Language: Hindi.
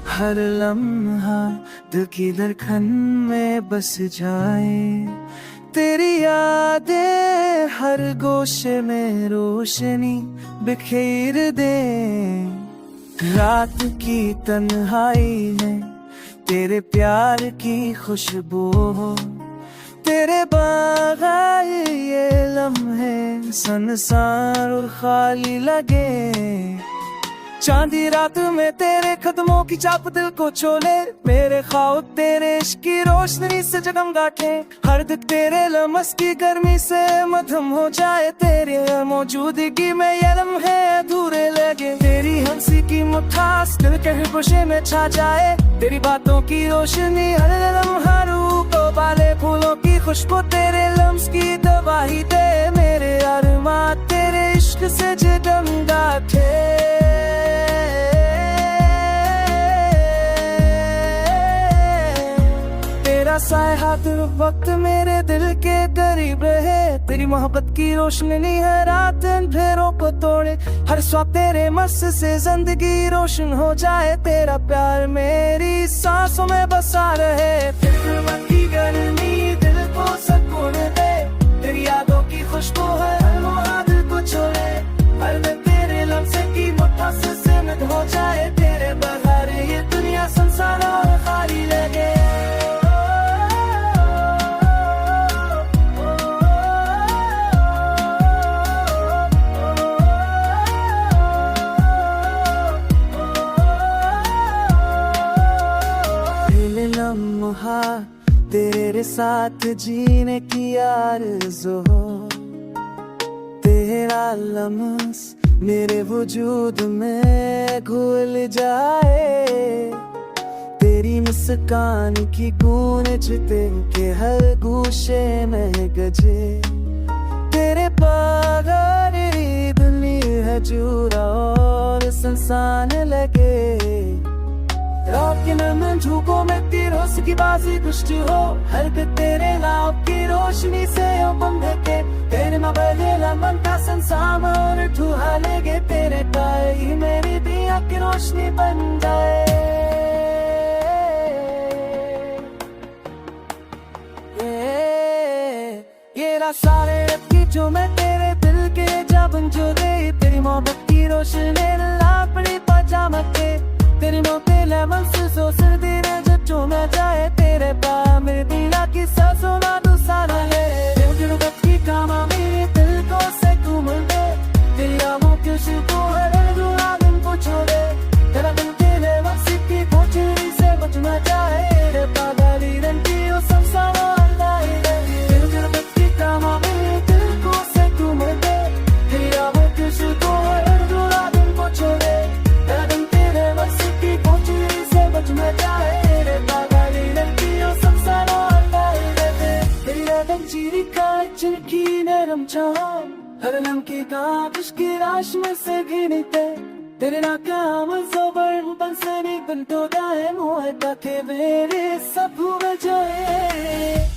हर लम्हा दिल की धड़कन में बस जाए, तेरी यादें हर गोशे में रोशनी बिखेर दे। रात की तन्हाई में तेरे प्यार की खुशबू हो, तेरे बगैर ये लम्हे संसार और खाली लगे। चांदी रात में तेरे कदमों की चाप दिल को छोले, मेरे ख्वाब तेरे इश्क की रोशनी से जगमगाते। हर दिल तेरे लम्स की गर्मी से मधुम हो जाए, तेरी मौजूदगी में ये लम्हे अधूरे लगे। तेरी हंसी की मिठास दिल के गोशे में छा जाए, तेरी बातों की रोशनी हर लम्हा रूह को बाले। फूलों की खुशबू तेरे लम्स की दवाई दे, मेरे अरमां तेरे इश्क से जगमगाते। तेरा साया हर वक्त मेरे दिल के करीब रहे, तेरी मोहब्बत की रोशनी है रात अंधेरों को तोड़े। हर स्वाद तेरे मस से जिंदगी रोशन हो जाए, तेरा प्यार मेरी सांसों में बसा रहे। तेरे मन की गर्मी दिल को सुकून दे, तेरी यादों की खुशबू है हर दिल को छोड़े। हर दिन तेरे लम्से की मिठास से मत हो जाए, तेरे बगैर ये दुनिया संसार और खाली लगे। लम्हा तेरे साथ जीने की आरज़ू हो, तेरा लम्स मेरे वजूद में घुल जाए। तेरी मुस्कान की गूंज के हर गूशे में गजे, तेरे बगैर दुनिया है चूरा और संसान लगे। रात के नम झोंकों में तिरोस की बाजी दुष्ट हो, हर दिन तेरे लाभ की रोशनी से बंधे के। तेरे न बदला मन का संसार और ठुहा लेगे, तेरे पाए ही मेरी दिया की रोशनी बन जाए। ये सारे की जो मैं तेरे दिल के जब जो दे, तेरी मोहब्बत की रोशनी लापड़ी पजामा के। तेरी नोटे लेमन से सो सर्दी ने जब जो मैं जाए, तेरे पास मेरे दिला की सांसों ना दूसरा है। तेरे वक्त की कामा मेरे दिल को से घूमन दे, तेरी आँखों की खुशबू हर दूरा दिन को छोड़े। तेरा दिल तेरे वक्त की खोचरी से बच न जाए, तेरे पागली रंग की ओ संसार अल्लाह ही लगे। तेरे वक्त की कामा मेरे दिल को से घूमन दे, तेरी आँखों की खुशबू हर दूरा दिन को छोड़े। हर लम्हे का की राश में से घिरते, तेरे नाकाम ज़बर बंसनी बन तो दाए मुँह ताके मेरे सब हो जाए।